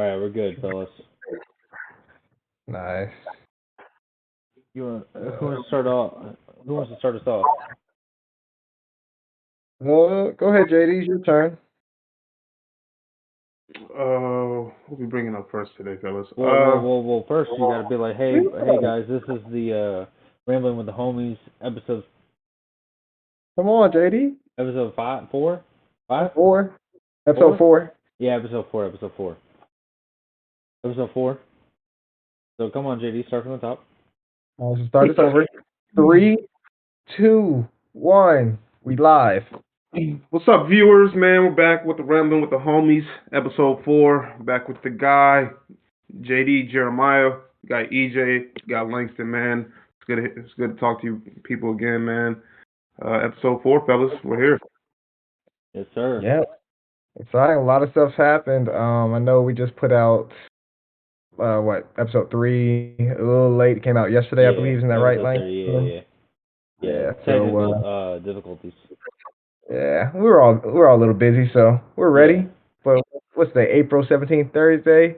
All right, we're good, fellas. Nice. Who wants to start off? Who wants to start us off? Well, go ahead, JD. It's your turn. We'll be bringing up first today, fellas. Well. First, you got to be like, hey, guys, this is the Rambling with the Homies Come on, JD. episode five, Four. Episode four. Yeah, episode four. Episode four. So come on, JD, start from the top. So start this over. 3, 2, 1. We live. What's up, viewers? Man, we're back with the Rambling with the Homies, episode 4. Back with the guy, JD Jeremiah, guy EJ, guy Langston. Man, it's good to talk to you people again, man. Episode 4, fellas, we're here. Yes, sir. Yep. Exciting. A lot of stuff's happened. I know we just put out episode 3 a little late. It came out yesterday, I believe. Isn't that right, Langston? Yeah. Technical difficulties. Yeah, we're all a little busy, so we're ready. Yeah. But what's the April 17th, Thursday?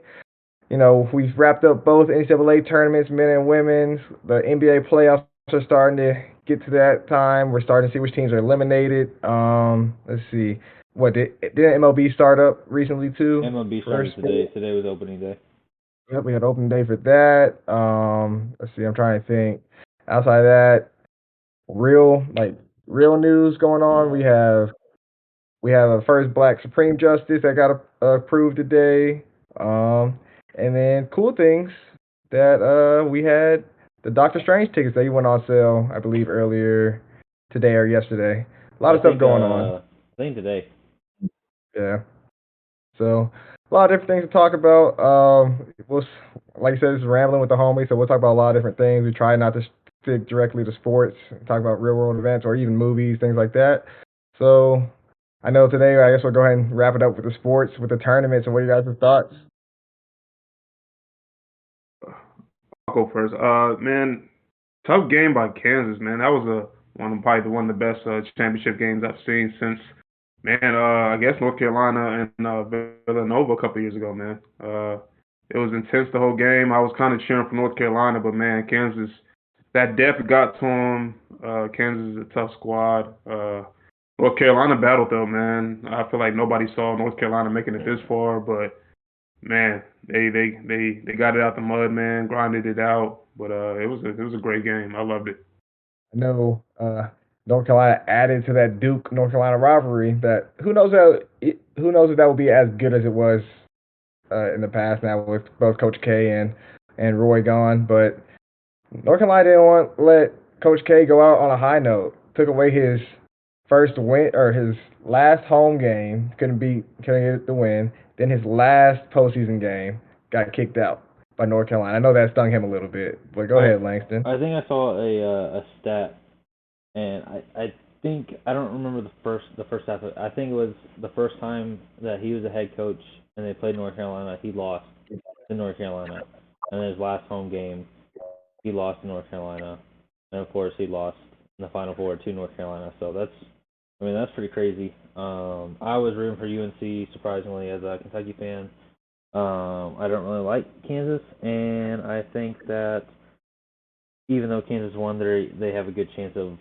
You know, we've wrapped up both NCAA tournaments, men and women's. The NBA playoffs are starting to get to that time. We're starting to see which teams are eliminated. Let's see. What didn't MLB start up recently too? MLB started today. Today was opening day. Yep, we had opening day for that. Let's see. I'm trying to think. Outside of that, real news going on. We have a first Black Supreme Justice that got approved today. And then cool things that we had the Doctor Strange tickets that went on sale, I believe earlier today or yesterday. A lot of stuff going on. I think today. Yeah. So a lot of different things to talk about. Like I said, this is Rambling with the Homies, so we'll talk about a lot of different things. We try not to stick directly to sports, talk about real world events or even movies, things like that. So I know today, I guess we'll go ahead and wrap it up with the sports, with the tournaments, and what are you guys' thoughts? I'll go first. Man, tough game by Kansas, man. That was probably one of the best championship games I've seen since, man. I guess North Carolina and Villanova a couple years ago, man. It was intense the whole game. I was kind of cheering for North Carolina, but man, Kansas, that depth got to them. Kansas is a tough squad. North Carolina battled though, man. I feel like nobody saw North Carolina making it this far, but man, they got it out the mud, man. Grinded it out, but it was a great game. I loved it. I know North Carolina added to that Duke North Carolina rivalry. That who knows if that will be as good as it was in the past now with both Coach K and Roy gone. But North Carolina didn't want to let Coach K go out on a high note. Took away his first win or his last home game. Couldn't get the win. Then his last postseason game got kicked out by North Carolina. I know that stung him a little bit, but go ahead, Langston. I think I saw a stat, and I think I don't remember the first half of it. I think it was the first time that he was a head coach and they played North Carolina. He lost to North Carolina, and his last home game, he lost to North Carolina, and of course he lost in the Final Four to North Carolina. So that's pretty crazy. I was rooting for UNC surprisingly as a Kentucky fan. I don't really like Kansas, and I think that even though Kansas won, they have a good chance of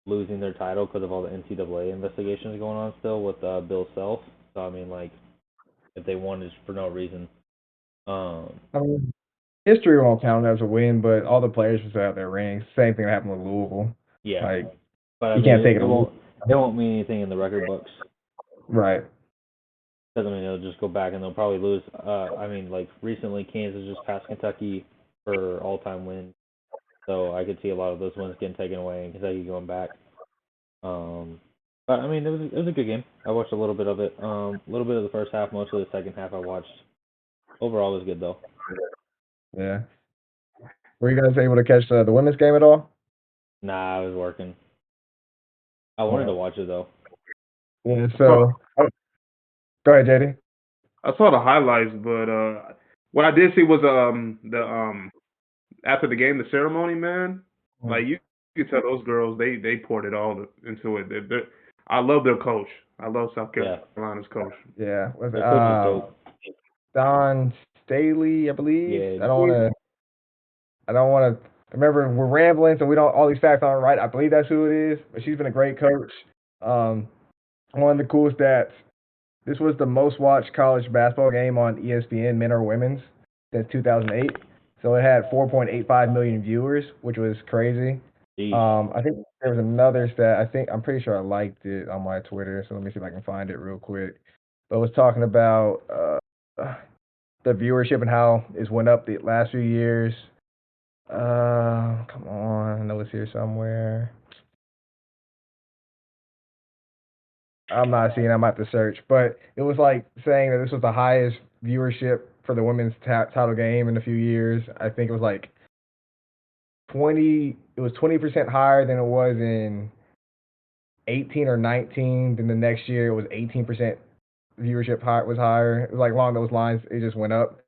losing their title because of all the NCAA investigations going on still with Bill Self. So I mean, like, if they won, it's for no reason. I mean, history won't count as a win, but all the players just have their rings. Same thing that happened with Louisville. Yeah, but I mean, can't take it. It won't mean anything in the record books. Right. Because I mean, they'll just go back and they'll probably lose. I mean, like recently, Kansas just passed Kentucky for all-time wins. So I could see a lot of those wins getting taken away and Kentucky going back. But I mean, it was a good game. I watched a little bit of it. A little bit of the first half, most of the second half I watched. Overall, it was good though. Yeah. Were you guys able to catch the women's game at all? Nah, I was working. I wanted to watch it though. Yeah. So, go ahead, JD. I saw the highlights, but what I did see was after the game, the ceremony, man. Like you could tell those girls, they poured it all into it. I love their coach. I love South Carolina's coach. Yeah. Their coach is dope. Don Staley, I believe. Yeah. I don't want to. Remember, we're rambling, so we don't all these facts aren't right. I believe that's who it is, but she's been a great coach. Um, one of the cool stats. This was the most watched college basketball game on ESPN, men or women's, since 2008. So it had 4.85 million viewers, which was crazy. I think there was another stat. I'm pretty sure I liked it on my Twitter. So let me see if I can find it real quick. But it was talking about the viewership and how it's went up the last few years. Come on, I know it's here somewhere. I'm not seeing. I might have to search, but it was like saying that this was the highest viewership for the women's title game in a few years. I think it was like 20. It was 20% higher than it was in 18 or 19. Then the next year it was 18% viewership was higher. It was like along those lines. It just went up.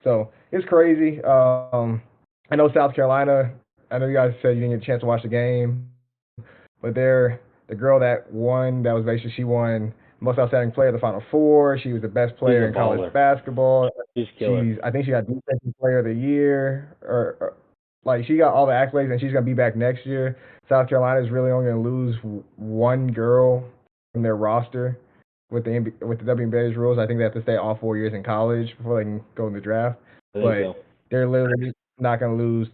So it's crazy. I know South Carolina. I know you guys said you didn't get a chance to watch the game, but the girl that won, that was basically she won most outstanding player of the Final Four. She was the best player in college basketball. She's killer. I think she got defensive player of the year, or like she got all the accolades, and she's gonna be back next year. South Carolina is really only gonna lose one girl from their roster with with the WNBA's rules. I think they have to stay all 4 years in college before they can go in the draft. But they're literally not gonna lose.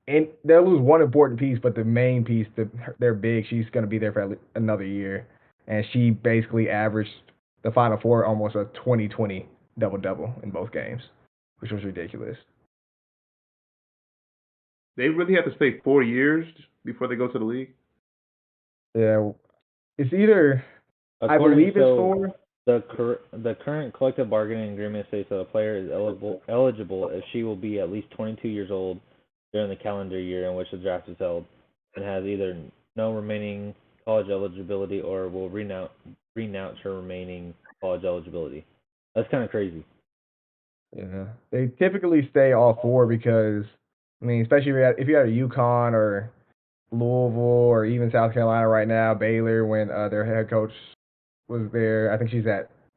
And they'll lose one important piece, but the main piece, they're big. She's going to be there for another year, and she basically averaged the Final Four almost a 20-20 double-double in both games, which was ridiculous. They really have to stay 4 years before they go to the league? Yeah, it's either I believe it's 4. The current collective bargaining agreement states that a player is eligible if she will be at least 22 years old during the calendar year in which the draft is held, and has either no remaining college eligibility or will renounce her remaining college eligibility. That's kind of crazy. Yeah, they typically stay all 4 because, I mean, especially if you had a UConn or Louisville or even South Carolina right now, Baylor, when their head coach was there. I think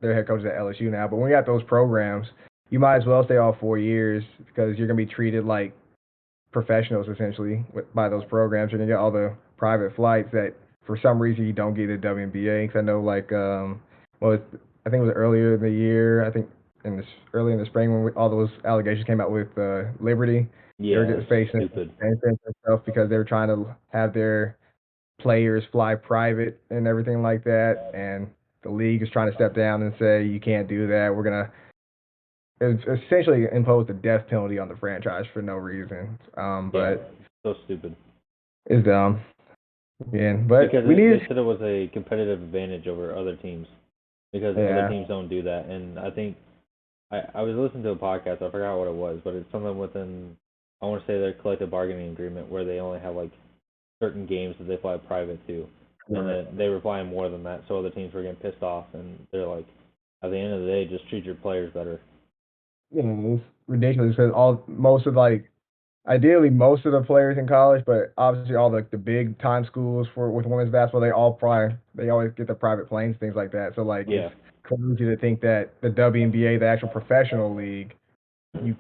their head coach is at LSU now. But when you got those programs, you might as well stay all 4 years because you're gonna be treated like professionals essentially by those programs. You're gonna get all the private flights that for some reason you don't get at WNBA. Because I know I think it was earlier in the year. I think early in the spring when all those allegations came out with Liberty. Yeah, they were just facing and stuff because they were trying to have their players fly private and everything like that, and the league is trying to step down and say you can't do that. We're gonna essentially impose the death penalty on the franchise for no reason. But so stupid. It's dumb. Yeah, but because they said it was a competitive advantage over other teams because other teams don't do that. And I think I was listening to a podcast. I forgot what it was, but it's something within I want to say their collective bargaining agreement where they only have like certain games that they fly private to, and then they were flying more than that, so other teams were getting pissed off, and they're like, at the end of the day, just treat your players better. Yeah, it's ridiculous because ideally most of the players in college, but obviously all the big time schools with women's basketball, they always get the private planes, things like that. So it's crazy to think that the WNBA, the actual professional league, you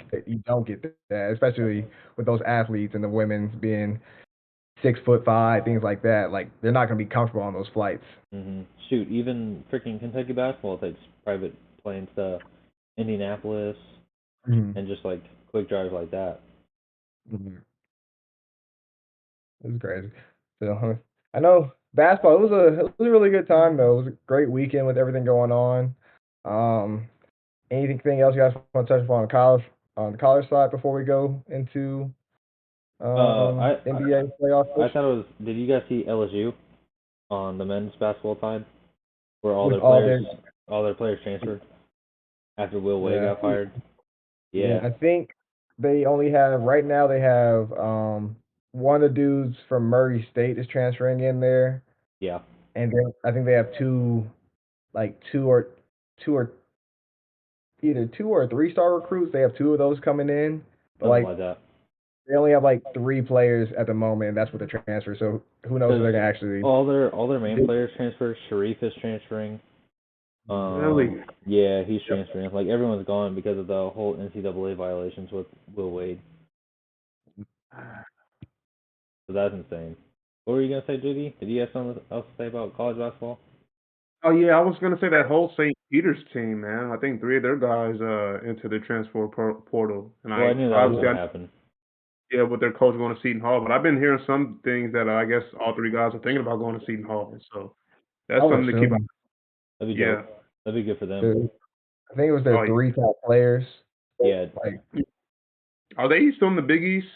don't get that, especially with those athletes and the women's being 6'5", things like that. Like they're not going to be comfortable on those flights. Mm-hmm. Shoot, even freaking Kentucky basketball takes private planes to Indianapolis and just like quick drives like that. Mm-hmm. It was crazy. So I know basketball. It was a really good time though. It was a great weekend with everything going on. Anything else you guys want to touch upon on the college side before we go into NBA playoffs? I thought it was. Did you guys see LSU on the men's basketball side, where all their players transferred after Will Wade got fired? Yeah, I think they only have right now. They have one of the dudes from Murray State is transferring in there. Yeah, and then I think they have two or either 2 or 3-star recruits. They have 2 of those coming in, but something like that. They only have 3 players at the moment, and that's with the transfer. So who knows if they're gonna actually all their main players transfer. Sharif is transferring. Really? Yeah, he's transferring. Like everyone's gone because of the whole NCAA violations with Will Wade. So that's insane. What were you gonna say, JD? Did you have something else to say about college basketball? Oh yeah, I was gonna say that whole St. Peter's team, man. I think three of their guys into the transfer portal, and Well, I knew that was obviously gonna happen. yeah, with their coach going to Seton Hall. But I've been hearing some things that I guess all three guys are thinking about going to Seton Hall. So I that's would something to keep. assume. That'd be Yeah. dope. That'd be good for them. I think it was their Oh, three top players. Yeah. Like are they still in the Big East?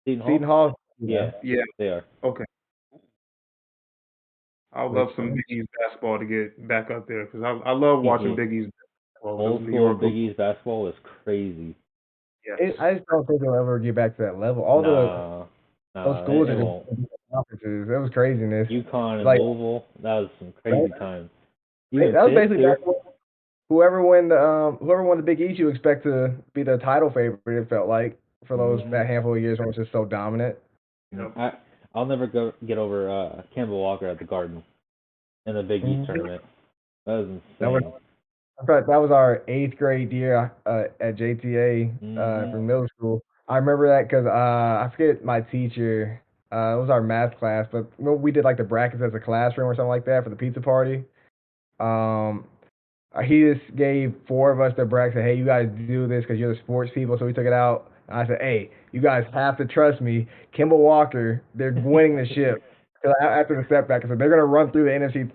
Seton Hall? Seton Hall. Yeah, Yeah. they are. Okay. I would love some Big East basketball to get back up there because I love watching Big East basketball. Old New school York. Big East basketball was crazy. Yes. I just don't think they'll ever get back to that level. All those schools it are won't. just conferences. It was craziness. UConn and Like Louisville, that was some crazy times. that Even was Pitt, basically too. whoever won the Big East, you expect to be the title favorite. It felt like for that handful of years when it was just so dominant. I'll never get over Kemba Walker at the Garden in the Big East tournament. That was insane. That was our 8th grade year at JTA from middle school. I remember that because I forget my teacher. It was our math class, but we did like the brackets as a classroom or something like that for the pizza party. He just gave 4 of us the bracket. Said, "Hey, you guys do this because you're the sports people." So we took it out. And I said, "Hey, you guys have to trust me. Kimball Walker, they're winning the ship." After the setback, I said they're gonna run through the NFC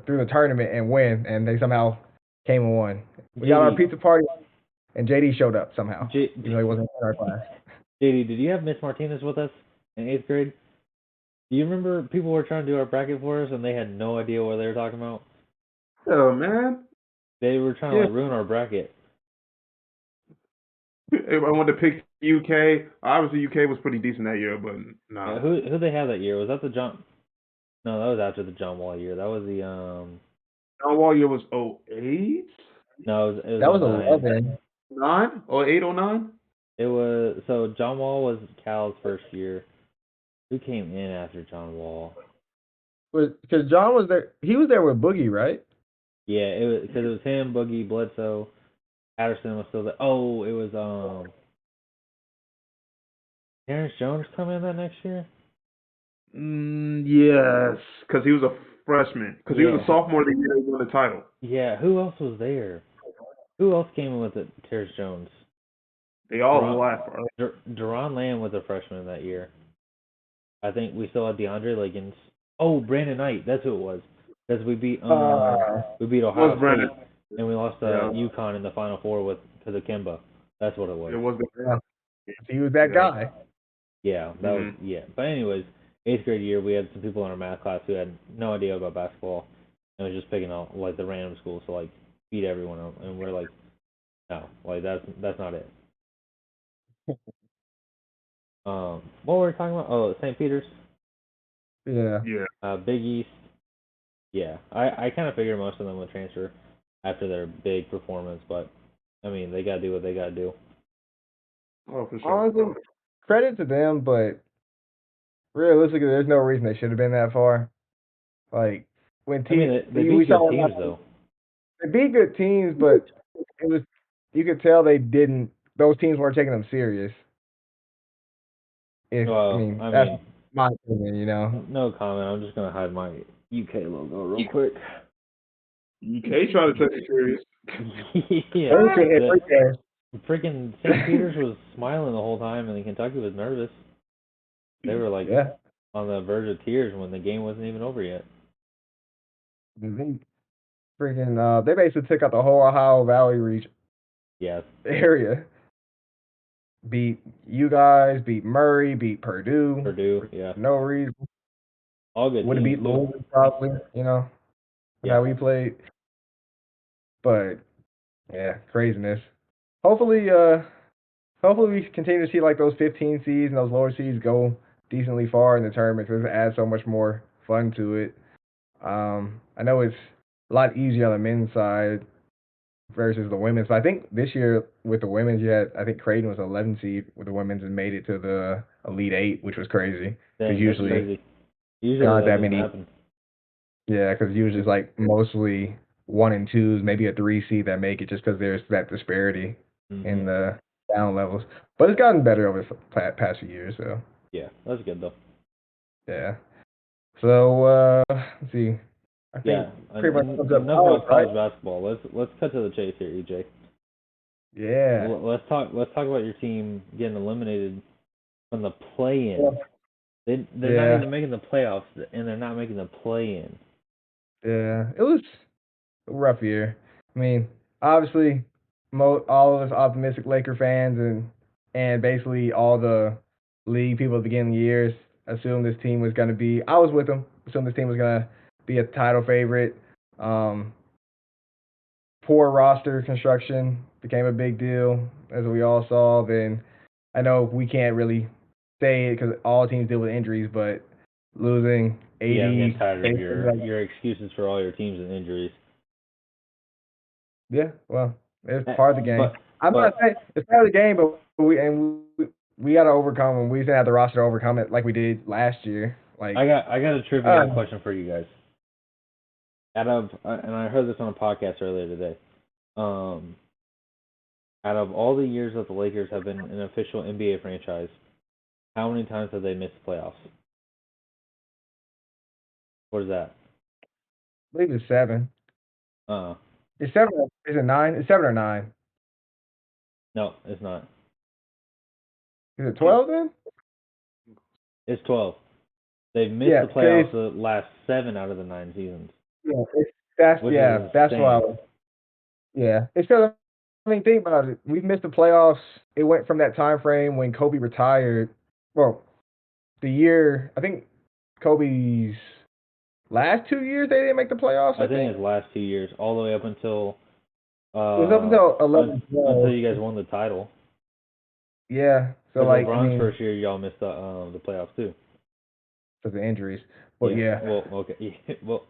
through the tournament and win, and they somehow came and won. We got our pizza party, and JD showed up somehow, even though he wasn't in our class. JD, did you have Miss Martinez with us in 8th grade? Do you remember people were trying to do our bracket for us and they had no idea what they were talking about? Oh man. They were trying to ruin our bracket. I wanted to pick UK. Obviously, UK was pretty decent that year, but nah. Who they had that year? Was that the John? No, that was after the John Wall year. That was the John Wall year was 08? No, it was that was 11. 9? 08, 09? It was so John Wall was Cal's first year. Who came in after John Wall? Because John was there. He was there with Boogie, right? Yeah, it was because it was him, Boogie, Bledsoe, Patterson was still there. Oh, it was Terrence Jones coming in that next year. Yes, because he was a freshman. Because he was a sophomore the year he won the title. Yeah, who else was there? Who else came in with it? Terrence Jones. They all left. Deron Lamb was a freshman that year. I think we still had DeAndre Liggins. Oh, Brandon Knight. That's who it was. Because we beat Ohio State and we lost to UConn in the Final Four because of Kemba. That's what it was. It was he was that guy. Yeah, that was But anyways, 8th grade year we had some people in our math class who had no idea about basketball and was just picking out like the random schools to like beat everyone up, and we're like, no, like that's not it. What were we talking about? Oh, St. Peter's. Yeah. Big East. Yeah, I kind of figured most of them would transfer after their big performance, but I mean they gotta do what they gotta do. Oh, for sure. Honestly, credit to them, but realistically, there's no reason they should have been that far. Like when teams, they beat good teams though. They beat good teams, but it was you could tell they didn't. Those teams weren't taking them serious. That's my opinion, you know. No comment. I'm just gonna hide my UK logo real quick. UK tried to take it serious. Yeah. Freaking St. Peter's was smiling the whole time, and Kentucky was nervous. They were like on the verge of tears when the game wasn't even over yet. They basically took out the whole Ohio Valley region. Yes. Area. Beat you guys, beat Murray, beat Purdue. Yeah. No reason. All good. Would have beat Louisville probably, you know. How we played. But yeah, craziness. Hopefully we continue to see like those 15 seeds and those lower seeds go decently far in the tournament because it adds so much more fun to it. I know it's a lot easier on the men's side versus the women's. But I think this year with the women's, I think Creighton was 11 seed with the women's and made it to the Elite 8, which was crazy. Because usually not that many. Happen. Yeah, because usually it's like mostly 1 and 2s, maybe a 3 seed that make it just because there's that disparity in Mhm. the down levels. But it's gotten better over the past few years, so Yeah, that's good though. yeah. So let's see. I think Yeah, pretty much sums up enough college, about right? college basketball. Let's cut to the chase here, EJ. Yeah. Let's talk about your team getting eliminated from the play-in. Yeah. They're not Yeah. even making the playoffs, and they're not making the play-in. Yeah. It was a rough year. I mean, obviously, all of us optimistic Laker fans and basically all the league people at the beginning of the years assumed this team was going to be. I was with them. Assumed this team was going to be a title favorite. Um, Poor roster construction became a big deal, as we all saw. Then I know we can't really say it because all teams deal with injuries, but losing Yeah, I'm getting 80, tired of basically, like, your excuses for all your teams and injuries. yeah, well, it's Eh, part of the game. But I'm not but saying it's part of the game, but we got to overcome them. We just didn't have the roster to overcome it like we did last year. Like, I got a uh, trivia question for you guys. And I heard this on a podcast earlier today. Um, out of all the years that the Lakers have been an official NBA franchise, how many times have they missed the playoffs? What is that? I believe it's 7. Uh, It's 7. Is it 9? It's 7 or 9. no, it's not. Is it 12 then? It's 12. They've missed Yeah, the because playoffs the last 7 out of the 9 seasons, yeah, which is that's why. insane. Yeah, it's because I mean, think about it. We've missed the playoffs. It went from that time frame when Kobe retired. Well, the year I think Kobe's last 2 years they didn't make the playoffs. I I think think his last 2 years, all the way up until it was up until 11, until 12. you guys won the title. Yeah, so Because like I LeBron's mean, first year, y'all missed the playoffs too. because of injuries. But Yeah. yeah, Well, okay. Well,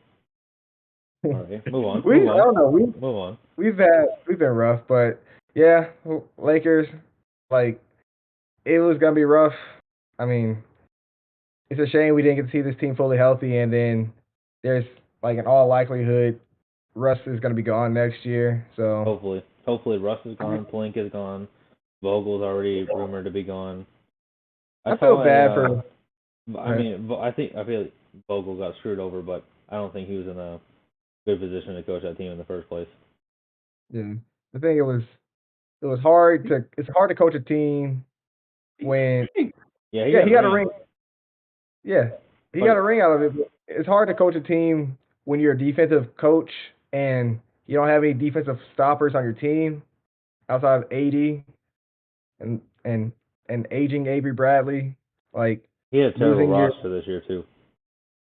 we all right. Move on. Move I on. don't know Move on. we've been rough, but yeah, Lakers like it was gonna be rough. I mean, it's a shame we didn't get to see this team fully healthy, and then there's like in all likelihood Russ is going to be gone next year. So Hopefully Russ is I mean, gone. Pelinka is gone. Vogel's already rumored to be gone. I I feel saw bad a. for. I mean, I feel like Vogel got screwed over, but I don't think he was in a good position to coach that team in the first place. Yeah, I think it was hard to it's hard to coach a team when Yeah, he yeah got he a got a ring, ring yeah he got a but ring out of it. But it's hard to coach a team when you're a defensive coach and you don't have any defensive stoppers on your team outside of AD and and and aging Avery Bradley. Like he had a terrible losing your roster this year too.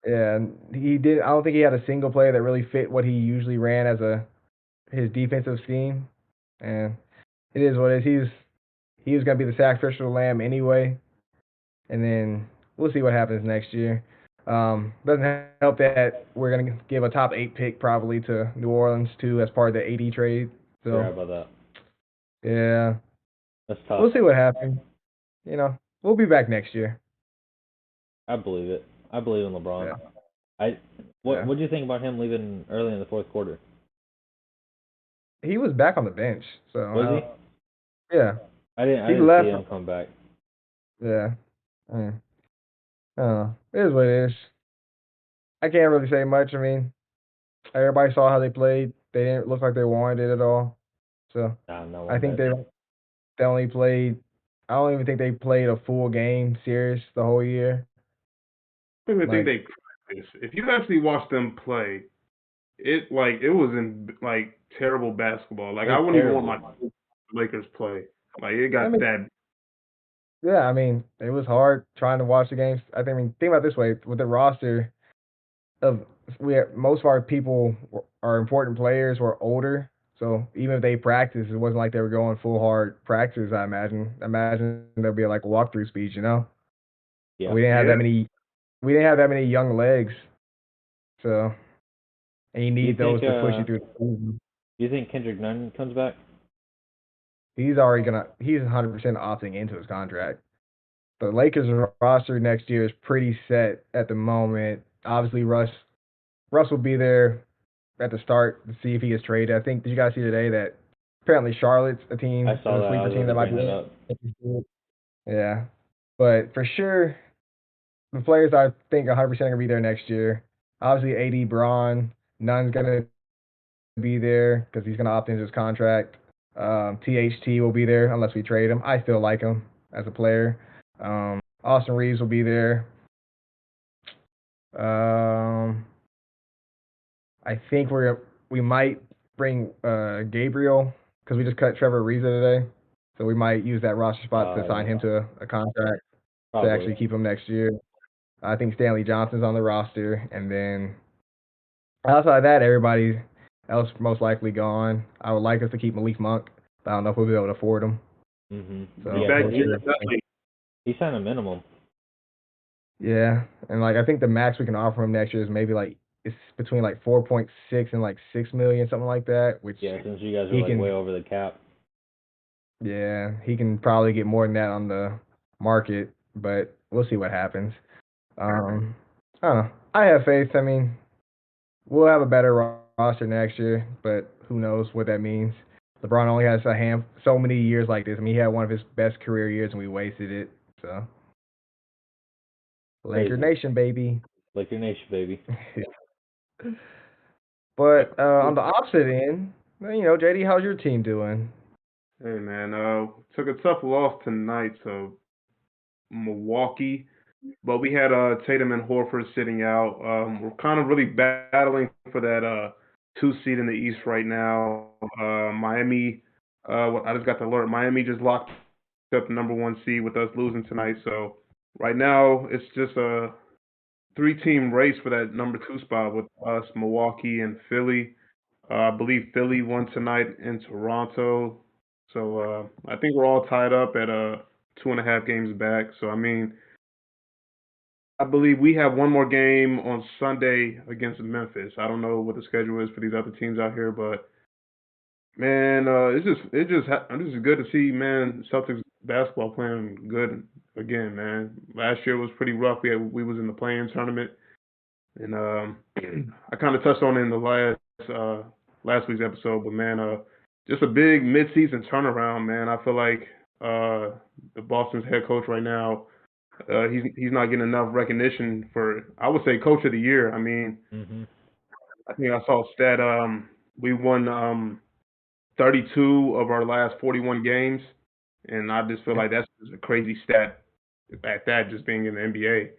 yeah, and he did. I don't think he had a single play that really fit what he usually ran as his defensive scheme. And it is what it is. He was gonna be the sacrificial lamb anyway. And then we'll see what happens next year. Doesn't help that we're gonna give a top 8 pick probably to New Orleans too as part of the AD trade. So Forgot about that. yeah, That's tough. we'll see what happens. We'll be back next year. I believe it. I believe in LeBron. Yeah, I yeah. what do you think about him leaving early in the fourth quarter? He was back on the bench, so Was he? yeah, I he didn't see left. him come back. Yeah. Mm. It is what it is. I can't really say much. I mean, everybody saw how they played. They didn't look like they wanted it at all. So Nah, not I one think bit. they only played. I don't even think they played a full game series the whole year. I don't even think Like, they practice. If you actually watch them play, it was in like terrible basketball. Like It I was wouldn't even want terrible. my Lakers play. Like it I got mean, that. yeah, I mean, it was hard trying to watch the games. Think about it this way: with the roster of most of our people are important players were older. So even if they practiced, it wasn't like they were going full hard practice. I imagine there'd be like walkthrough speeds. Yeah. We didn't have that Yeah. many. We didn't have that many young legs. So and you Do you need those think to push you through the season. do you think Kendrick Nunn comes back? He's already gonna. He's 100% opting into his contract. The Lakers roster next year is pretty set at the moment. Obviously, Russ Russ will be there at the start to see if he gets traded. I think, did you guys see today that apparently Charlotte's a team, I is saw a that. I sleeper was team about to that might bring be that up. in? Yeah. But for sure, the players I think 100% going to be there next year. Obviously, AD, Braun, Nunn's going to be there because he's going to opt into his contract. THT will be there unless we trade him. I still like him as a player. Austin Reeves will be there. I think we might bring Gabriel because we just cut Trevor Ariza today, so we might use that roster spot to sign Yeah, him to a contract to probably. actually keep him next year. I think Stanley Johnson's on the roster, and then outside of that, everybody else most likely gone. I would like us to keep Malik Monk, but I don't know if we'll be able to afford him. So Yeah, Back because here, definitely. he signed a minimum. yeah, and like I think the max we can offer him next year is maybe like it's between like 4.6 and like 6 million, something like that. Which Yeah, since you guys are he like way can, over the cap. yeah, he can probably get more than that on the market, but we'll see what happens. I don't know. I have faith. I mean, we'll have a better roster next year, but who knows what that means. LeBron only has so many years like this. I mean, he had one of his best career years and we wasted it. So, Laker Crazy. Nation, baby. Laker Nation, baby. But on the opposite end, JD, how's your team doing? Hey man, took a tough loss tonight to Milwaukee, but we had Tatum and Horford sitting out. We're kind of really battling for that 2 seed in the East right now. Miami, I just got the alert. Miami just locked up the number 1 seed with us losing tonight. So right now it's just a 3-team race for that number 2 spot with us, Milwaukee, and Philly. I believe Philly won tonight in Toronto. So I think we're all tied up at 2.5 games back. So I mean, I believe we have one more game on Sunday against Memphis. I don't know what the schedule is for these other teams out here, but man, this is good to see, man. Celtics basketball playing good again, man. Last year was pretty rough. We was in the play-in tournament, and I kind of touched on it in the last week's episode, but man, just a big mid-season turnaround, man. I feel like the Boston's head coach right now, he's not getting enough recognition for, I would say, coach of the year. I mean, I think I saw a stat. We won 32 of our last 41 games, and I just feel like that's just a crazy stat. At that, just being in the NBA,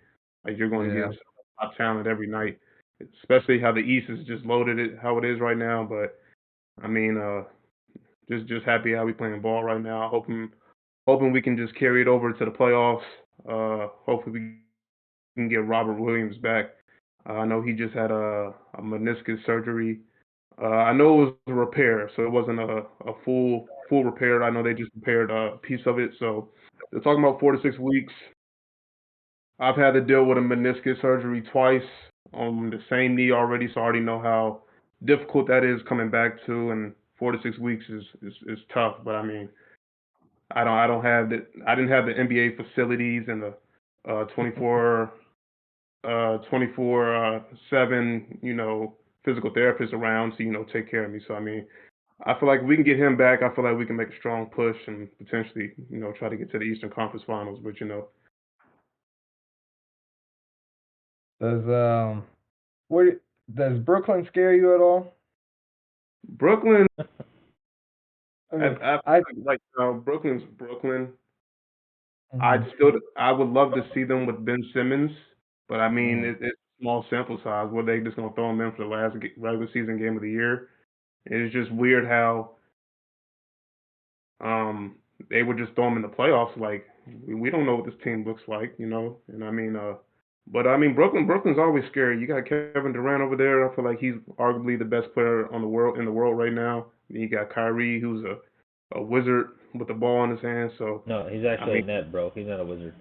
like you're going to Yeah. get top talent every night, especially how the East is just loaded how it is right now. But I mean, just happy how we playing ball right now. Hoping we can just carry it over to the playoffs. Hopefully we can get Robert Williams back. I know he just had a meniscus surgery. I know it was a repair, so it wasn't a full repair. I know they just repaired a piece of it. So they're talking about 4 to 6 weeks. I've had to deal with a meniscus surgery twice on the same knee already, so I already know how difficult that is coming back to. And 4 to 6 weeks is tough. But I mean, I don't have I didn't have the NBA facilities and the 24 7, physical therapists around to, take care of me. So I mean, I feel like if we can get him back, I feel like we can make a strong push and potentially, try to get to the Eastern Conference Finals. But Does what does Brooklyn scare you at all? Brooklyn, I I, mean, I I like Brooklyn's Brooklyn. mhm. I would love to see them with Ben Simmons, but I mean, Mm. it's a small sample size. Were they just gonna throw him in for the last regular season game of the year? It's just weird how um they would just throw him in the playoffs. Like we don't know what this team looks like, And I mean, but I mean, Brooklyn's always scary. You got Kevin Durant over there. I feel like he's arguably the best player in the world right now. Then you got Kyrie, who's a wizard with the ball in his hand. So No, he's I actually mean, a net, bro. He's not a wizard.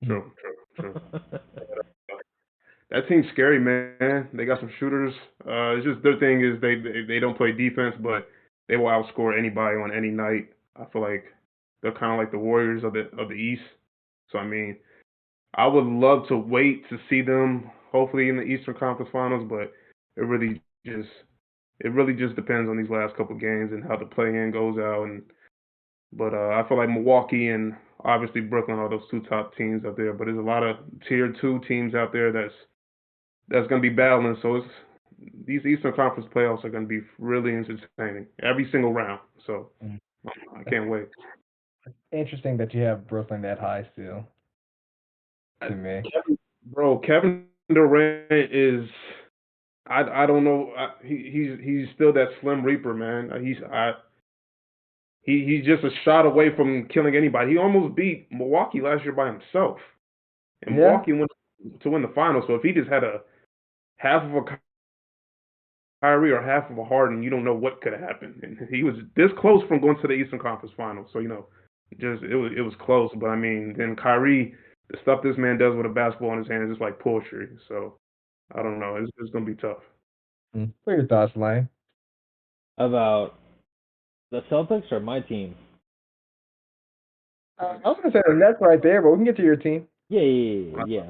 true. That team's scary, man. They got some shooters. It's just their thing is they don't play defense, but they will outscore anybody on any night. I feel like they're kind of like the Warriors of the East. So I mean, I would love to wait to see them hopefully in the Eastern Conference Finals, but it really just it really just depends on these last couple games and how the play-in goes out. But I feel like Milwaukee and obviously Brooklyn are those two top teams out there. But there's a lot of tier two teams out there that's going to be battling. So these Eastern Conference playoffs are going to be really entertaining every single round. So I can't wait. Interesting that you have Brooklyn that high still. To me, Kevin Durant is. I don't know. He's still that Slim Reaper, man. He's just a shot away from killing anybody. He almost beat Milwaukee last year by himself, and yeah, Milwaukee went to win the finals. So if he just had a half of a Kyrie or half of a Harden, you don't know what could have happened. And he was this close from going to the Eastern Conference Finals. So it was close. But I mean, then Kyrie, the stuff this man does with a basketball in his hand is just like poetry. So I don't know. It's gonna be tough. What are your thoughts, Lane? About the Celtics or my team? I was gonna say the Nets right there, but we can get to your team. Yeah.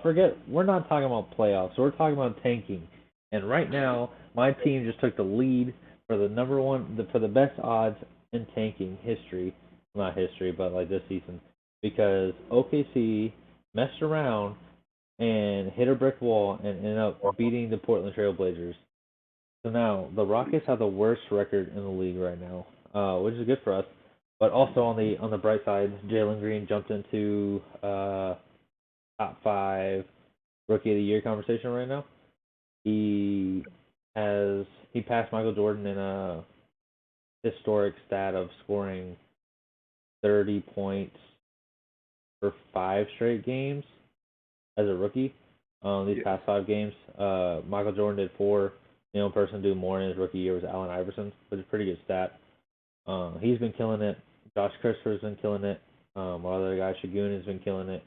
Forget, we're not talking about playoffs. We're talking about tanking. And right now, my team just took the lead for the number one, for the best odds in tanking history. Not history, but like this season, because OKC messed around and hit a brick wall and ended up beating the Portland Trail Blazers. So now the Rockets have the worst record in the league right now, which is good for us. But also on the bright side, Jalen Green jumped into top 5 rookie of the year conversation right now. He passed Michael Jordan in a historic stat of scoring 30 points for 5 straight games as a rookie. These past 5 games, Michael Jordan did 4. The only person to do more in his rookie year was Allen Iverson, which is a pretty good stat. He's been killing it. Josh Christopher's been killing it. Our other guy, Shagun, has been killing it.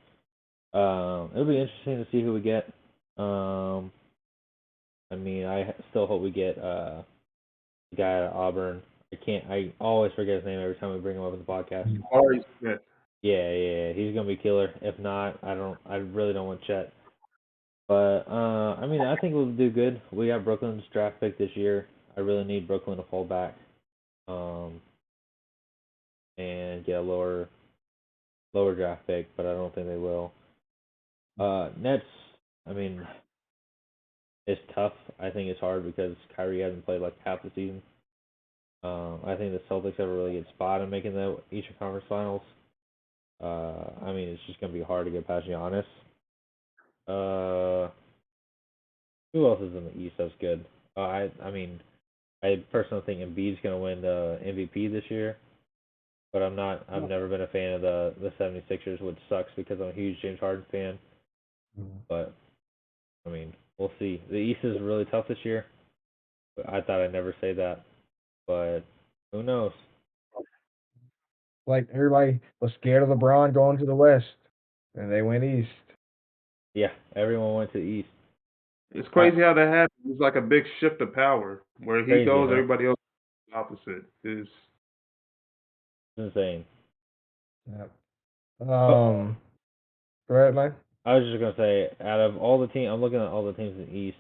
It'll be interesting to see who we get. I mean, I still hope we get the guy at Auburn. I always forget his name every time we bring him up in the podcast. Yeah, he's gonna be killer. If not, I really don't want Chet. But I mean, I think we'll do good. We got Brooklyn's draft pick this year. I really need Brooklyn to fall back, and get a lower draft pick, but I don't think they will. Nets, I mean, it's tough. I think it's hard because Kyrie hasn't played like half the season. I think the Celtics have a really good spot in making the Eastern Conference Finals. I mean, it's just gonna be hard to get past Giannis. Who else is in the East that's good? I mean, I personally think Embiid's gonna win the MVP this year, but I've never been a fan of the 76ers, which sucks because I'm a huge James Harden fan. But I mean, we'll see. The East is really tough this year. I thought I'd never say that, but who knows? Like everybody was scared of LeBron going to the West, and they went East. Yeah, everyone went to the East. It's crazy how that happens. It's like a big shift of power. Where he goes, everybody else is opposite. It's insane. Yep. Go ahead, Mike. I was just gonna say, out of all the teams, I'm looking at all the teams in the East.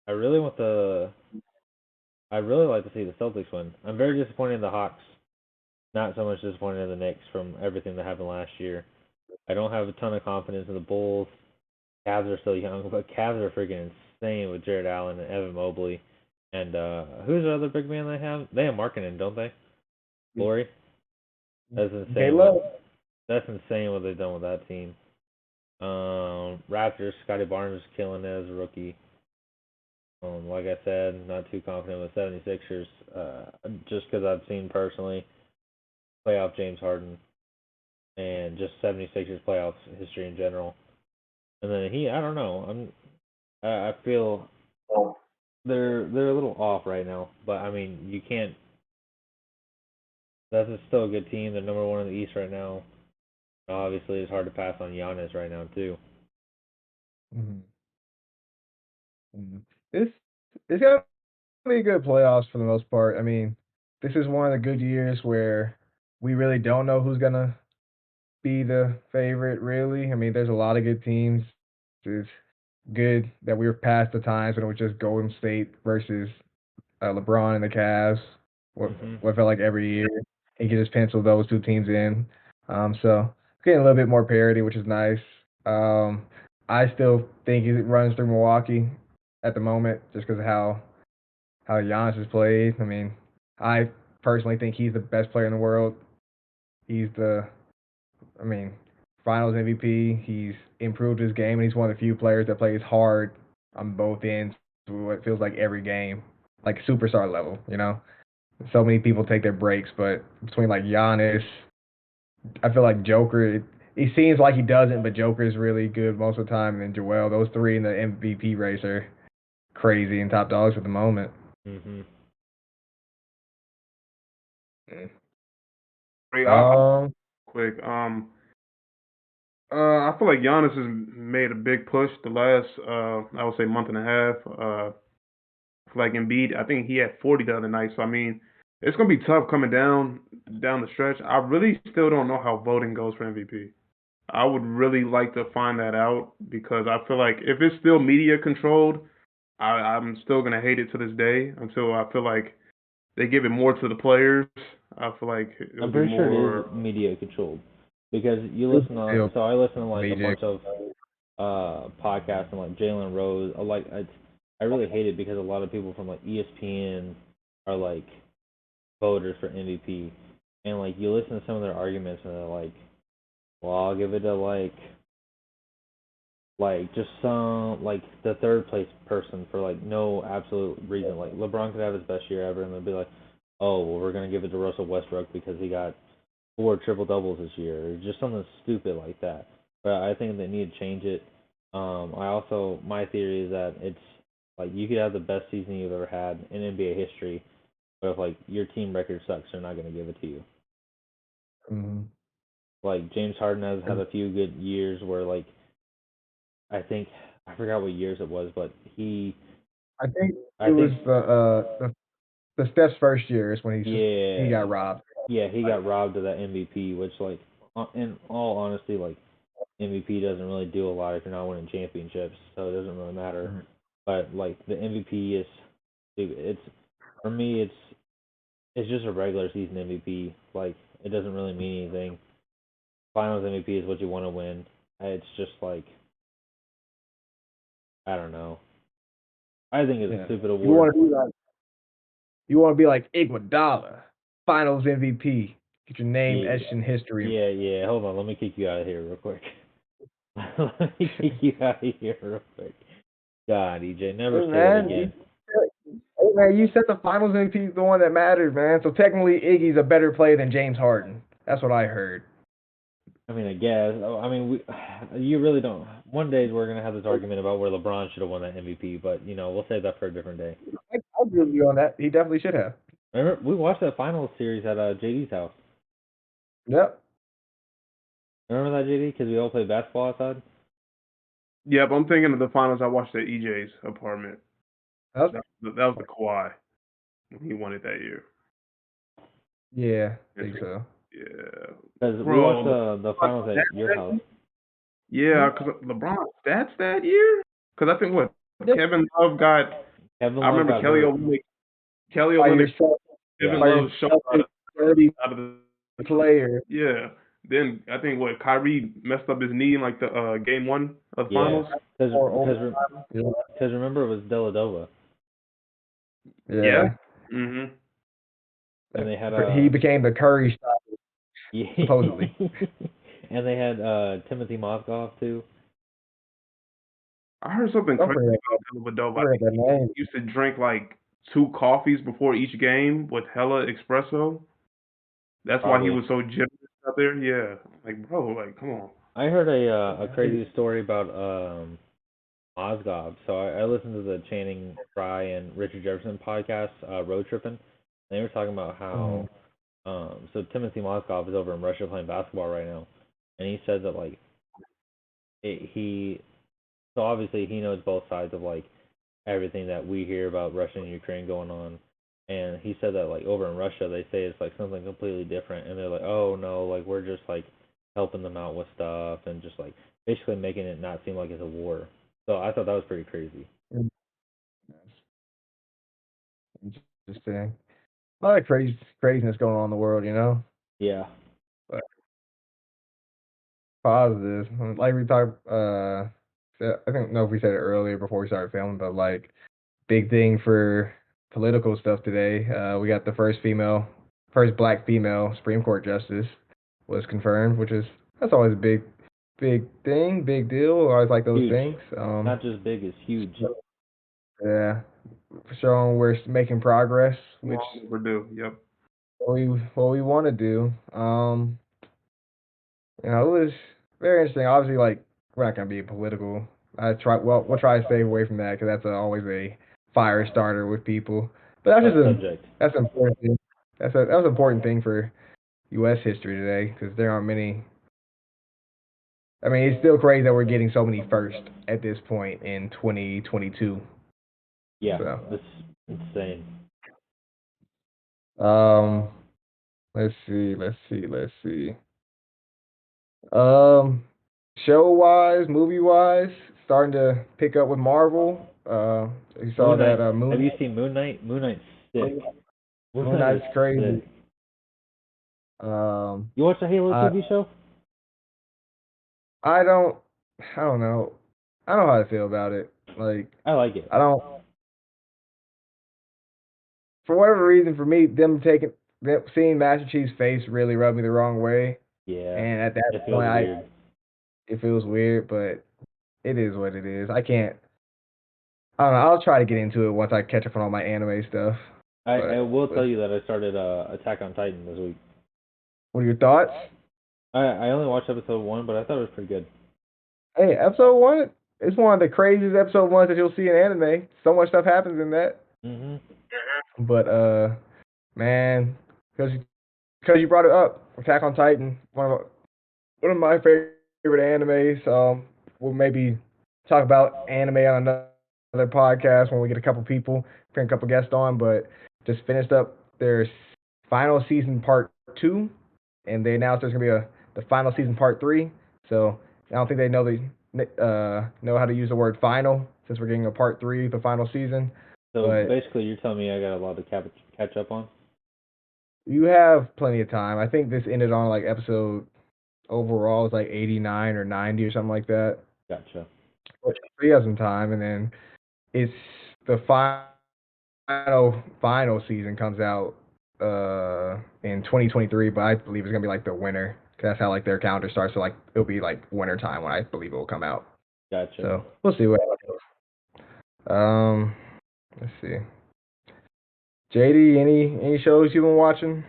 I really like to see the Celtics win. I'm very disappointed in the Hawks. Not so much disappointed in the Knicks from everything that happened last year. I don't have a ton of confidence in the Bulls. Cavs are still young, but Cavs are freaking insane with Jared Allen and Evan Mobley. And who's the other big man they have? They have Markkanen, don't they? Laurie? That's insane. That's insane what they've done with that team. Raptors, Scotty Barnes is killing it as a rookie. Like I said, not too confident with 76ers, just because I've seen personally playoff James Harden and just 76ers playoff history in general. And then I don't know. I feel they're a little off right now, but I mean, you can't. That's still a good team. They're number 1 in the East right now. Obviously, it's hard to pass on Giannis right now too. It's gonna be good playoffs for the most part. I mean, this is one of the good years where we really don't know who's gonna be the favorite, really. I mean, there's a lot of good teams. It's good that we were past the times when it was just Golden State versus LeBron and the Cavs. Mhm. What felt like every year, he could just pencil those two teams in. So getting a little bit more parity, which is nice. I still think it runs through Milwaukee at the moment, just because of how Giannis has played. I mean, I personally think he's the best player in the world. He's I mean, Finals MVP. He's improved his game, and he's one of the few players that plays hard on both ends. What feels like every game, like superstar level. So many people take their breaks, but between like Giannis, I feel like Joker. He seems like he doesn't, but Joker is really good most of the time. And then Joel, those three in the MVP race are crazy and top dogs at the moment. Mhm. Mm. I'll Um, quick. I feel like Giannis has made a big push the last, I would say, month and a half. Like Embiid, I think he had 40 the other night. So I mean, it's gonna be tough coming down the stretch. I really still don't know how voting goes for MVP. I would really like to find that out because I feel like if it's still media controlled, I'm still gonna hate it to this day until I feel like they give it more to the players. I feel like it'll I'm be pretty sure it more. is media controlled because you it's listen to still so I listen to like a BJ. bunch of podcasts and like Jalen Rose. I really hate it because a lot of people from like ESPN are like voters for MVP, and like you listen to some of their arguments and they're like, well, I'll give it to like just some like the third place person for like no absolute reason. Like LeBron could have his best year ever, and they'll be like, oh well, we're gonna give it to Russell Westbrook because he got 4 triple doubles this year, or just something stupid like that. But I think they need to change it. My theory is that it's like you could have the best season you've ever had in NBA history, but if like your team record sucks, they're not gonna give it to you. Mm-hmm. Like James Harden has had a few good years where like I think I forgot what years it was, but I think it I was think the Steph's first year is when he yeah got robbed. he got robbed of that MVP, which like in all honesty like MVP doesn't really do a lot if you're not winning championships, so it doesn't really matter. Mm-hmm. But like the MVP is, it's for me, it's just a regular season MVP. Like it doesn't really mean anything. Finals MVP is what you want to win. It's just like I don't know. I think it's a Yeah, stupid you award. want to be like Iguodala, Finals MVP, get your name Yeah, etched in history. yeah. Hold on, let me kick you out of here real quick. Let me kick you out of here real quick. God, EJ, never Hey say that man, again. you said the Finals MVP is the one that matters, man. So technically, Iggy's a better player than James Harden. That's what I heard. I mean, I guess. I mean, you really don't. One day we're gonna have this argument about where LeBron should have won that MVP, but we'll save that for a different day. I agree with you on that. He definitely should have. Remember, we watched that finals series at JD's house. Yep. Remember that, JD? Because we all played basketball outside. Yeah, but I'm thinking of the finals I watched at EJ's apartment. That was, That was the Kawhi when he won it that year. yeah, I think so. Yeah, Because we watched bro. the finals at your house. Yeah, because LeBron stats that year. Because I think what Yep. Kevin Love got. Kevin I Love remember got Kelly hurt. By Olynyk. yourself, Kevin Yeah. by Love shot yourself, 30 out of the player. yeah. Then I think what Kyrie messed up his knee in like the game one of the Yeah. finals. Because remember it was Deladova, Yeah. Yeah. Mhm. and they had He became the Curry style, yeah, supposedly. and they had Timothy Mozgov too. I heard something Don't crazy forget, about Deladova. I forget think that name. he used to drink like 2 coffees before each game with hella espresso. That's why he Probably. was so jitters out there. Yeah. Like, bro, like, come on. I heard a crazy story about Mozgov. So I listened to the Channing Frye and Richard Jefferson podcast, Road Tripping. And they were talking about how so Timothy Mozgov is over in Russia playing basketball right now, and he said that like he so obviously he knows both sides of like everything that we hear about Russia and Ukraine going on. And he said that like over in Russia they say it's like something completely different, and they're like, oh no, like we're just like helping them out with stuff and just like basically making it not seem like it's a war. So I thought that was pretty crazy. Mm, that's interesting. A lot of craziness going on in the world, you know. Yeah. But positives, like we talked. I think no, if we said it earlier before we started filming, but like big thing for political stuff today. We got the first black female Supreme Court justice was confirmed, which is that's always a big thing, big deal. I always like those Huge. things. Not just big, it's huge. Yeah, showing we're making progress, which Long overdue. Yep. what we want to do. You know, it was very interesting. Obviously, like we're not gonna be political. We'll try to stay away from that because that's always a fire starter with people. But Tough subject. that's an important thing. That was an important thing for U.S. history today because there aren't many. I mean, it's still crazy that we're getting so many first at this point in 2022. Yeah, So, it's insane. um, let's see. Um, show wise, movie wise, starting to pick up with Marvel. You saw Moon Knight. that Have you seen Moon Knight? Moon Knight's sick. Moon Knight's is crazy. sick. Um, You watch the Halo I TV show? I don't I don't know. I don't know how to feel about it. Like I like it. I don't for whatever reason for me seeing Master Chief's face really rubbed me the wrong way. Yeah, And at that it feels point weird. it feels weird, but it is what it is. I don't know. I'll try to get into it once I catch up on all my anime stuff. I But will tell you that I started Attack on Titan this week. what are your thoughts? I only watched episode 1, but I thought it was pretty good. Hey, episode one is one of the craziest episode ones that you'll see in anime. So much stuff happens in that. Mhm. But man, because you brought it up, Attack on Titan, one of my favorite animes. We'll maybe talk about anime on another podcast when we get a couple people, bring a couple guests on. But just finished up their final season part 2, and they announced there's gonna be the final season part 3. So I don't think they know how to use the word final since we're getting a part 3, the final season. So But basically, you're telling me I got a lot to catch up on? you have plenty of time. I think this ended on like episode overall is like 89 or 90 or something like that. Gotcha. But you have some time, and then it's the final season comes out in 2023, but I believe it's gonna be like the winter. 'Cause that's how like their calendar starts. So like it'll be like winter time when I believe it will come out. Gotcha. So we'll see what happens. Let's see. JD, any shows you've been watching?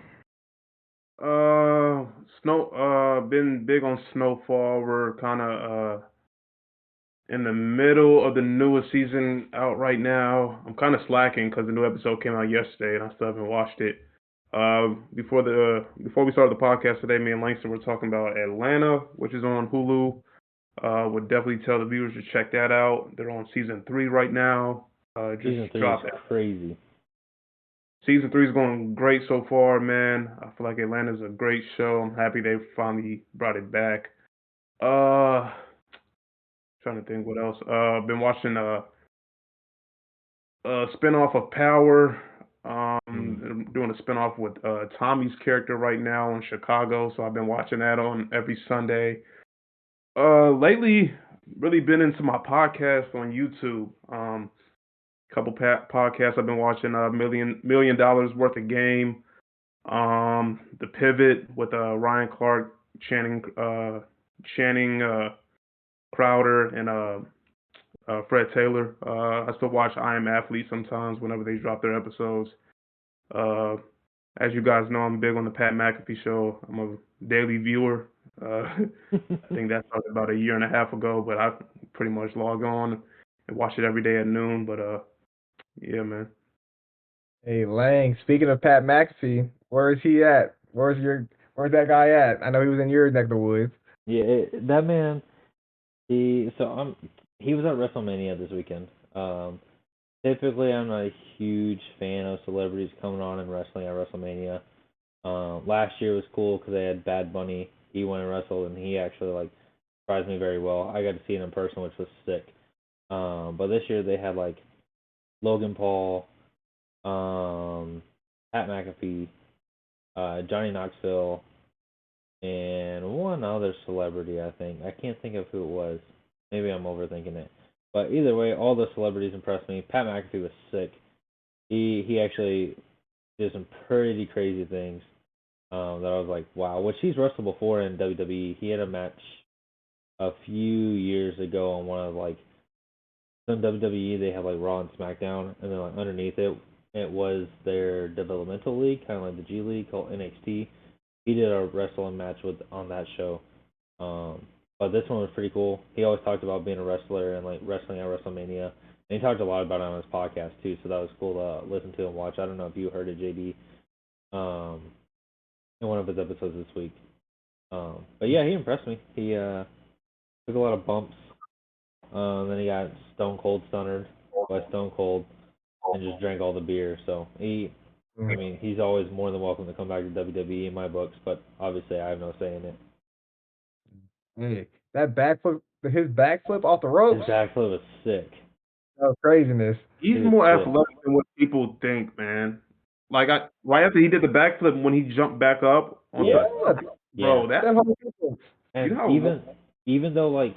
Been big on Snowfall. We're kind of in the middle of the newest season out right now. I'm kind of slacking because the new episode came out yesterday and I still haven't watched it. Before we started the podcast today, me and Langston were talking about Atlanta, which is on Hulu. Would definitely tell the viewers to check that out. They're on season 3 right now. Season Just 3 dropped is it. crazy. Season 3 is going great so far, man. I feel like Atlanta's a great show. I'm happy they finally brought it back. Trying to think what else. Been watching a spinoff of Power. They're doing a spinoff with Tommy's character right now in Chicago, so I've been watching that on every Sunday. Lately, really been into my podcast on YouTube. Couple podcasts I've been watching. Million Dollars Worth of Game. The Pivot with Ryan Clark, Channing Crowder, and Fred Taylor. I still watch I Am Athlete sometimes whenever they drop their episodes. Uh, as you guys know, I'm big on the Pat McAfee show. I'm a daily viewer. I think that started about a year and a half ago, but I pretty much log on and watch it every day at noon. But yeah, man. Hey Lang, speaking of Pat McAfee, where is he at? Where's that guy at? I know he was in your neck of the woods. Yeah, that man. He was at WrestleMania this weekend. Typically, I'm not a huge fan of celebrities coming on and wrestling at WrestleMania. Last year was cool because they had Bad Bunny he went and wrestled, and he actually like surprised me very well. I got to see it in person, which was sick. But this year they had like Logan Paul, Pat McAfee, Johnny Knoxville, and one other celebrity. I think I can't think of who it was. Maybe I'm overthinking it. But either way, all the celebrities impressed me. Pat McAfee was sick. He actually did some pretty crazy things that I was like, wow. Which he's wrestled before in WWE. He had a match a few years ago on one of like some WWE. They have like Raw and SmackDown, and then like underneath it, it was their developmental league, kind of like the G League called NXT. He did a wrestling match with on that show. But this one was pretty cool. He always talked about being a wrestler and like wrestling at WrestleMania. And he talked a lot about it on his podcast too, so that was cool to listen to and watch. I don't know if you heard it, JD, in one of his episodes this week. But yeah, he impressed me. He took a lot of bumps. Then he got Stone Cold stunnered by Stone Cold and just drank all the beer. So I mean, he's always more than welcome to come back to WWE in my books, but obviously I have no say in it. Hey, that backflip, his backflip off the His ropes, backflip was sick. that was craziness. He's He was more sick. athletic than what people think, man. Like right after he did the backflip, when he jumped back up on Yeah. bro, Yeah. that And you know even though like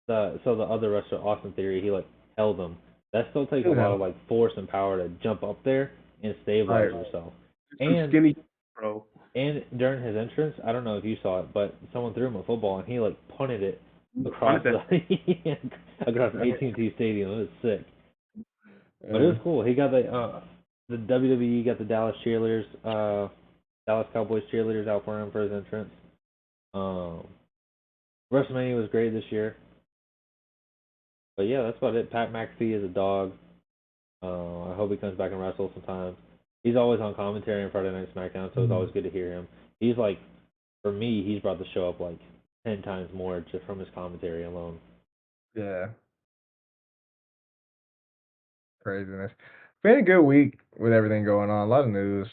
the other wrestler Austin Theory, he like held him. That still takes a lot of like force and power to jump up there and stabilize yourself. some And skinny bro. and during his entrance, I don't know if you saw it, but someone threw him a football and he like punted it across across AT&T Stadium. It was sick. But it was cool. He got the WWE got the Dallas cheerleaders, Dallas Cowboys cheerleaders out for him for his entrance. WrestleMania was great this year. But yeah, that's about it. Pat McAfee is a dog. I hope he comes back and wrestles sometime. He's always on commentary on Friday Night SmackDown, so it's always good to hear him. He's like, for me, he's brought the show up like 10 times more just from his commentary alone. Yeah. Craziness. Been a good week with everything going on. A lot of news.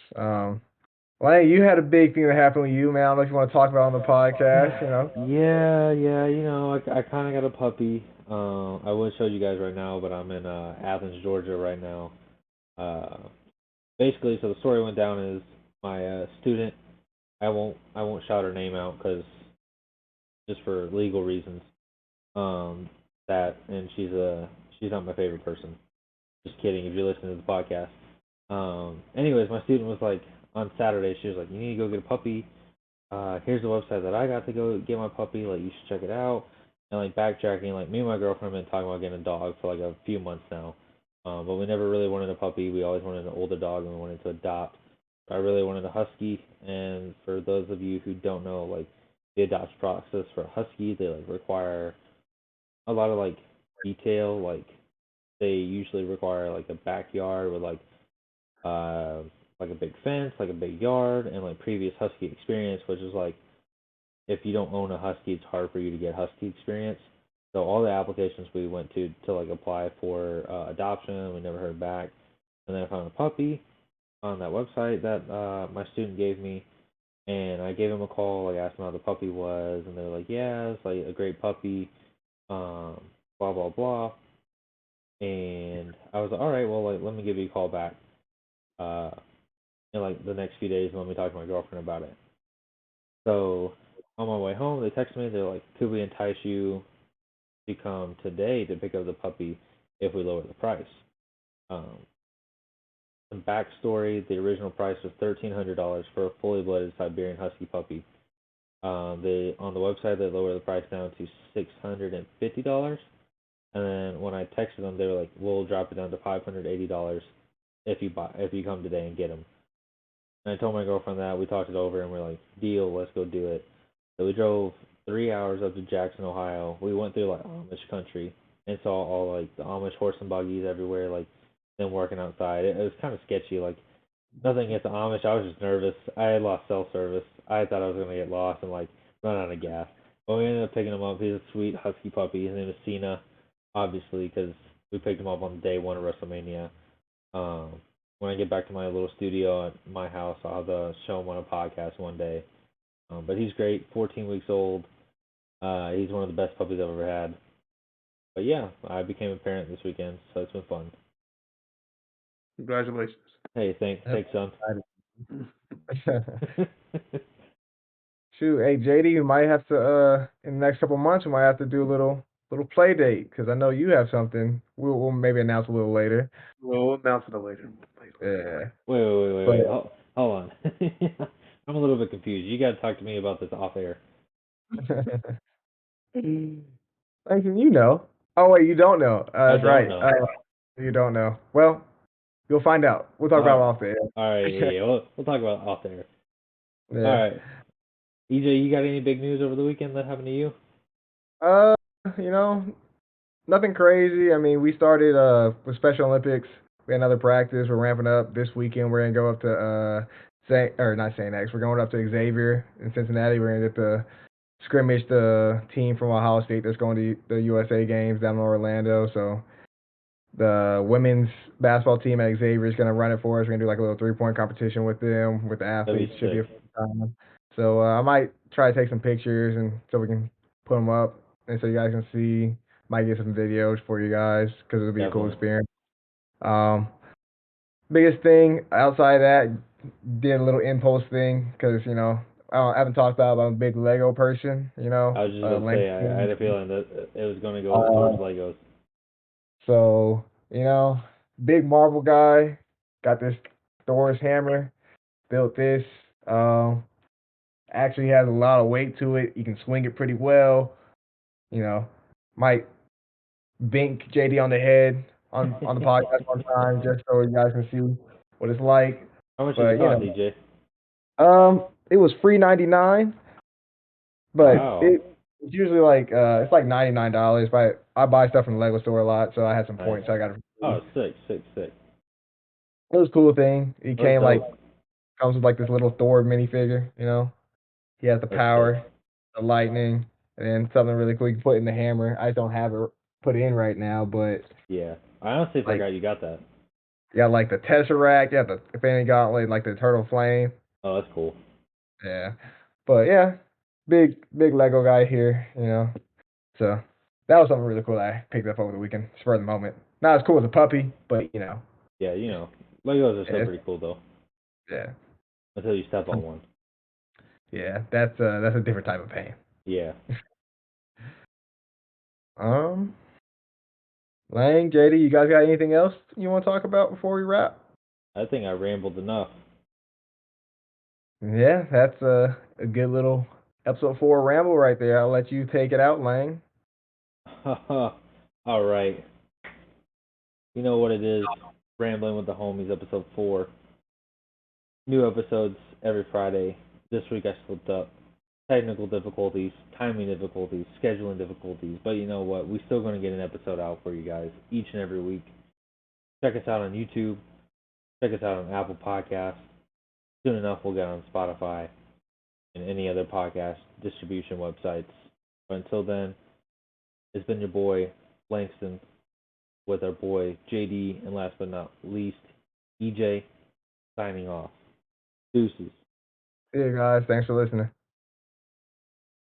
Lane, you had a big thing that happened with you, man. I don't know if you want to talk about it on the podcast, you know. Yeah, you know, I kind of got a puppy. I would show you guys right now, but I'm in Athens, Georgia right now. Basically, so the story went down is my student. I won't shout her name out because just for legal reasons. And she's not my favorite person. Just kidding. If you're listening to the podcast. Anyways, my student was like on Saturday. She was like, "You need to go get a puppy. Here's the website that I got to go get my puppy. Like, you should check it out." And like backtracking, like me and my girlfriend have been talking about getting a dog for like a few months now. But we never really wanted a puppy. We always wanted an older dog and we wanted to adopt. I really wanted a husky. And for those of you who don't know, like the adoption process for a husky, they like require a lot of like detail. Like they usually require like a backyard with like a big fence, like a big yard, and like previous husky experience, which is like if you don't own a husky, it's hard for you to get husky experience. So all the applications we went to like apply for adoption, we never heard back. And then I found a puppy on that website that my student gave me, and I gave him a call. Like asked him how the puppy was, and they were like, "Yeah, it's like a great puppy." Blah blah blah. And I was like, "All right, well, like let me give you a call back." In like the next few days, and let me talk to my girlfriend about it. So on my way home, they texted me. They're like, "Could we entice you to come today to pick up the puppy if we lower the price?" Some backstory: the original price was $1,300 for a fully blooded Siberian Husky puppy. They on the website they lowered the price down to $650, and then when I texted them, they were like, "We'll drop it down to $580 if you come today and get them." And I told my girlfriend that. We talked it over, and we're like, "Deal, let's go do it." So we drove 3 hours up to Jackson, Ohio. We went through like Amish country and saw all like the Amish horse and buggies everywhere, like them working outside. It was kind of sketchy. Like nothing against the Amish. I was just nervous. I had lost cell service. I thought I was gonna get lost and like run out of gas. But we ended up picking him up. He's a sweet husky puppy. His name is Cena, obviously, because we picked him up on day one of WrestleMania. When I get back to my little studio at my house, I'll have to show him on a podcast one day. But he's great, 14 weeks old. He's one of the best puppies I've ever had. But yeah, I became a parent this weekend, so it's been fun. Congratulations. Hey, thanks, son. Shoot, hey JD, you might have to in the next couple months we might have to do a little play date because I know you have something. We'll maybe announce a little later. We'll announce it later. Yeah. Wait. Hold on. I'm a little bit confused. You got to talk to me about this off air. Langston, you know. Oh wait, you don't know. I That's don't right. know. You don't know. Well, you'll find out. We'll talk about it off the air. All right, yeah. We'll talk about it off air. Yeah. All right. EJ, you got any big news over the weekend that happened to you? You know, nothing crazy. I mean, we started with Special Olympics. We had another practice. We're ramping up this weekend. We're gonna go up to not St. X. We're going up to Xavier in Cincinnati. We're gonna get the scrimmage the team from Ohio State that's going to the USA games down in Orlando. So the women's basketball team at Xavier is gonna run it for us. We're gonna do like a little 3-point competition with them, with the athletes. Should be a fun time. So I might try to take some pictures and so we can put them up and so you guys can see. Might get some videos for you guys because it'll be a cool experience. Biggest thing outside of that, did a little impulse thing because I haven't talked about. I'm a big Lego person. I was just gonna say I had a feeling that it was gonna go towards Legos. So big Marvel guy. Got this Thor's hammer. Built this. Actually has a lot of weight to it. You can swing it pretty well. Might bink JD on the head on the podcast one time just so you guys can see what it's like. How much did it cost, DJ? It was free $99, but wow. it's usually like it's like $99. But I buy stuff from the Lego store a lot, so I had some points. So I got it. Oh, sick. It was a cool thing. He came comes with like this little Thor minifigure. He has the power, the lightning, and then something really cool you can put in the hammer. I just don't have it put in right now, but yeah, I honestly forgot you got that. You got like the Tesseract, you got the Infinity Gauntlet, like the Eternal Flame. Oh, that's cool. Yeah, but yeah, big Lego guy here, So that was something really cool that I picked up over the weekend, spur of the moment. Not as cool as a puppy, but Yeah, Legos are still pretty cool though. Yeah. Until you step on one. Yeah, that's a different type of pain. Yeah. Lang, JD, you guys got anything else you want to talk about before we wrap? I think I rambled enough. Yeah, that's a good little episode 4 ramble right there. I'll let you take it out, Lang. All right. You know what it is, Rambling with the Homies, episode 4. New episodes every Friday. This week I slipped up. Technical difficulties, timing difficulties, scheduling difficulties. But you know what? We're still going to get an episode out for you guys each and every week. Check us out on YouTube. Check us out on Apple Podcasts. Soon enough, we'll get on Spotify and any other podcast distribution websites. But until then, it's been your boy, Langston, with our boy, JD, and last but not least, EJ, signing off. Deuces. See you guys. Thanks for listening.